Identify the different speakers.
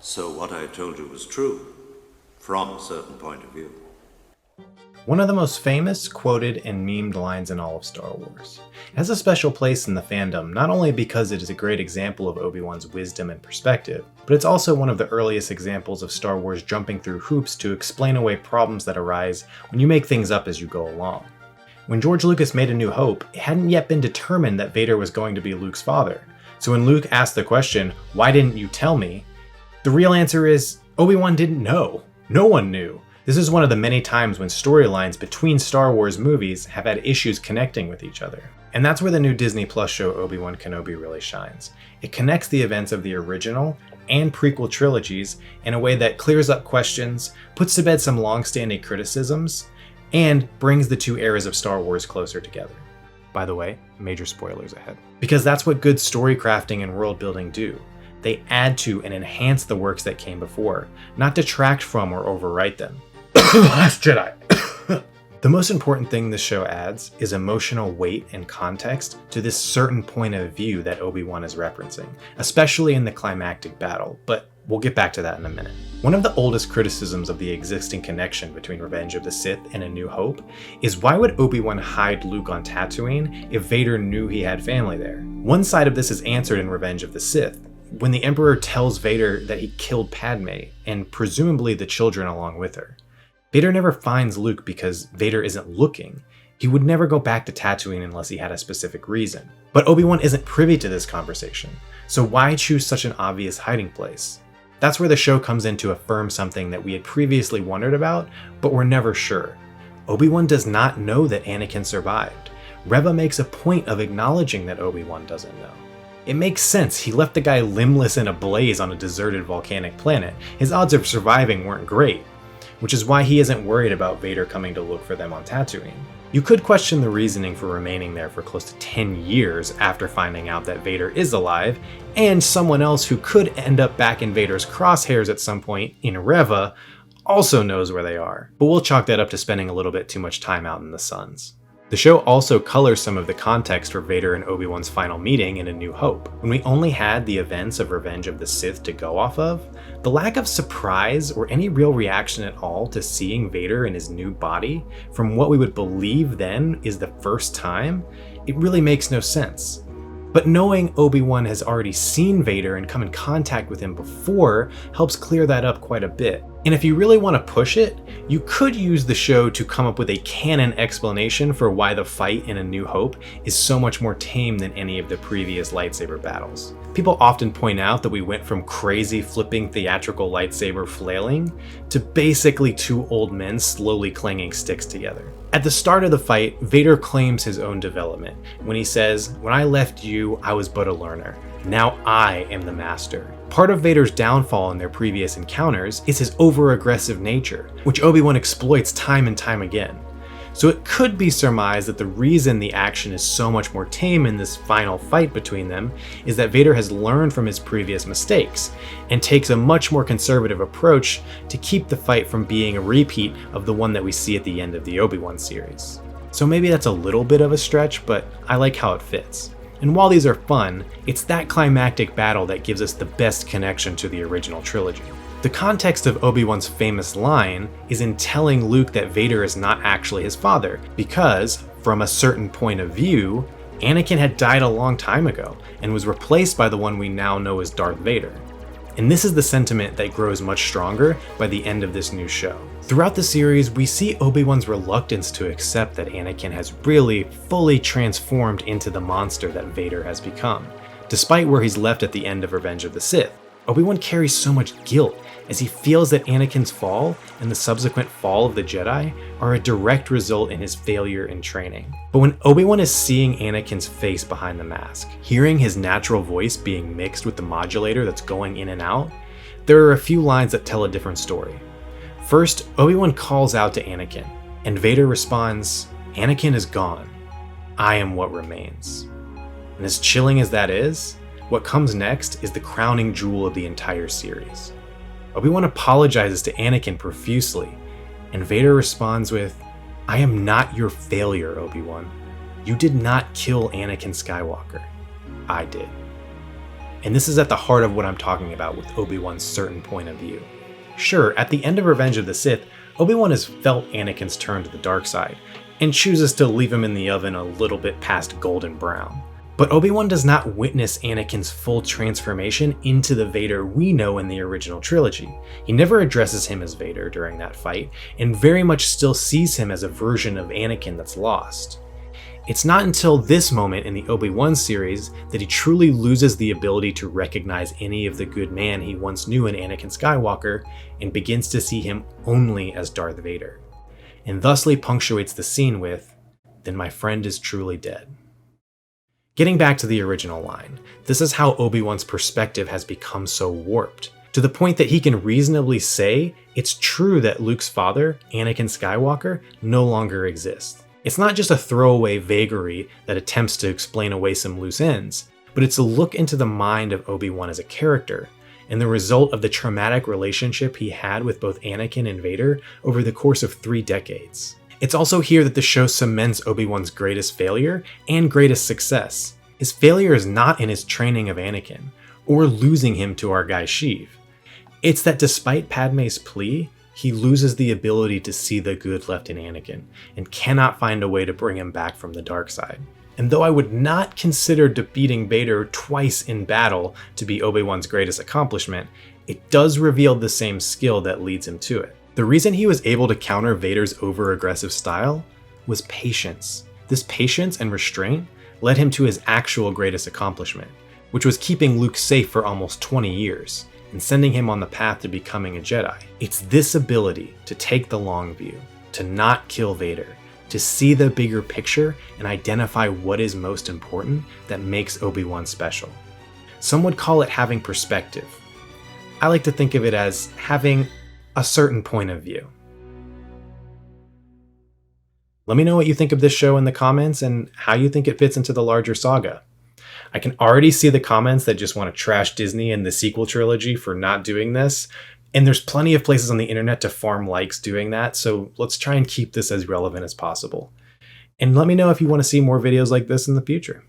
Speaker 1: So what I told you was true, from a certain point of view.
Speaker 2: One of the most famous, quoted, and memed lines in all of Star Wars. It has a special place in the fandom, not only because it is a great example of Obi-Wan's wisdom and perspective, but it's also one of the earliest examples of Star Wars jumping through hoops to explain away problems that arise when you make things up as you go along. When George Lucas made A New Hope, it hadn't yet been determined that Vader was going to be Luke's father. So when Luke asked the question, "Why didn't you tell me?" the real answer is, Obi-Wan didn't know. No one knew. This is one of the many times when storylines between Star Wars movies have had issues connecting with each other. And that's where the new Disney Plus show Obi-Wan Kenobi really shines. It connects the events of the original and prequel trilogies in a way that clears up questions, puts to bed some long-standing criticisms, and brings the two eras of Star Wars closer together. By the way, major spoilers ahead. Because that's what good story crafting and world building do. They add to and enhance the works that came before, not detract from or overwrite them. Last Jedi. The most important thing this show adds is emotional weight and context to this certain point of view that Obi-Wan is referencing, especially in the climactic battle, but we'll get back to that in a minute. One of the oldest criticisms of the existing connection between Revenge of the Sith and A New Hope is why would Obi-Wan hide Luke on Tatooine if Vader knew he had family there? One side of this is answered in Revenge of the Sith, when the Emperor tells Vader that he killed Padme, and presumably the children along with her. Vader never finds Luke because Vader isn't looking. He would never go back to Tatooine unless he had a specific reason. But Obi-Wan isn't privy to this conversation, so why choose such an obvious hiding place? That's where the show comes in to affirm something that we had previously wondered about, but were never sure. Obi-Wan does not know that Anakin survived. Reva makes a point of acknowledging that Obi-Wan doesn't know. It makes sense, he left the guy limbless in a blaze on a deserted volcanic planet. His odds of surviving weren't great, which is why he isn't worried about Vader coming to look for them on Tatooine. You could question the reasoning for remaining there for close to 10 years after finding out that Vader is alive, and someone else who could end up back in Vader's crosshairs at some point, in Reva, also knows where they are. But we'll chalk that up to spending a little bit too much time out in the suns. The show also colors some of the context for Vader and Obi-Wan's final meeting in A New Hope. When we only had the events of Revenge of the Sith to go off of, the lack of surprise or any real reaction at all to seeing Vader in his new body, from what we would believe then is the first time, it really makes no sense. But knowing Obi-Wan has already seen Vader and come in contact with him before helps clear that up quite a bit. And if you really want to push it, you could use the show to come up with a canon explanation for why the fight in A New Hope is so much more tame than any of the previous lightsaber battles. People often point out that we went from crazy flipping theatrical lightsaber flailing to basically two old men slowly clanging sticks together. At the start of the fight, Vader claims his own development when he says, "When I left you, I was but a learner. Now I am the master." Part of Vader's downfall in their previous encounters is his over-aggressive nature, which Obi-Wan exploits time and time again. So it could be surmised that the reason the action is so much more tame in this final fight between them is that Vader has learned from his previous mistakes and takes a much more conservative approach to keep the fight from being a repeat of the one that we see at the end of the Obi-Wan series. So maybe that's a little bit of a stretch, but I like how it fits. And while these are fun, it's that climactic battle that gives us the best connection to the original trilogy. The context of Obi-Wan's famous line is in telling Luke that Vader is not actually his father, because, from a certain point of view, Anakin had died a long time ago and was replaced by the one we now know as Darth Vader. And this is the sentiment that grows much stronger by the end of this new show. Throughout the series, we see Obi-Wan's reluctance to accept that Anakin has really fully transformed into the monster that Vader has become, despite where he's left at the end of Revenge of the Sith. Obi-Wan carries so much guilt as he feels that Anakin's fall and the subsequent fall of the Jedi are a direct result in his failure in training. But when Obi-Wan is seeing Anakin's face behind the mask, hearing his natural voice being mixed with the modulator that's going in and out, there are a few lines that tell a different story. First, Obi-Wan calls out to Anakin, and Vader responds, "Anakin is gone. I am what remains." And as chilling as that is, what comes next is the crowning jewel of the entire series. Obi-Wan apologizes to Anakin profusely, and Vader responds with, "I am not your failure, Obi-Wan. You did not kill Anakin Skywalker. I did." And this is at the heart of what I'm talking about with Obi-Wan's certain point of view. Sure, at the end of Revenge of the Sith, Obi-Wan has felt Anakin's turn to the dark side, and chooses to leave him in the oven a little bit past golden brown. But Obi-Wan does not witness Anakin's full transformation into the Vader we know in the original trilogy. He never addresses him as Vader during that fight, and very much still sees him as a version of Anakin that's lost. It's not until this moment in the Obi-Wan series that he truly loses the ability to recognize any of the good man he once knew in Anakin Skywalker and begins to see him only as Darth Vader. And thusly punctuates the scene with, "Then my friend is truly dead." Getting back to the original line, this is how Obi-Wan's perspective has become so warped, to the point that he can reasonably say it's true that Luke's father, Anakin Skywalker, no longer exists. It's not just a throwaway vagary that attempts to explain away some loose ends, but it's a look into the mind of Obi-Wan as a character, and the result of the traumatic relationship he had with both Anakin and Vader over the course of 3 decades. It's also here that the show cements Obi-Wan's greatest failure and greatest success. His failure is not in his training of Anakin, or losing him to our guy Sheev. It's that despite Padme's plea, he loses the ability to see the good left in Anakin, and cannot find a way to bring him back from the dark side. And though I would not consider defeating Vader twice in battle to be Obi-Wan's greatest accomplishment, it does reveal the same skill that leads him to it. The reason he was able to counter Vader's over-aggressive style was patience. This patience and restraint led him to his actual greatest accomplishment, which was keeping Luke safe for almost 20 years, and sending him on the path to becoming a Jedi. It's this ability to take the long view, to not kill Vader, to see the bigger picture and identify what is most important that makes Obi-Wan special. Some would call it having perspective. I like to think of it as having a certain point of view. Let me know what you think of this show in the comments and how you think it fits into the larger saga. I can already see the comments that just want to trash Disney and the sequel trilogy for not doing this, and there's plenty of places on the internet to farm likes doing that, so let's try and keep this as relevant as possible. And let me know if you want to see more videos like this in the future.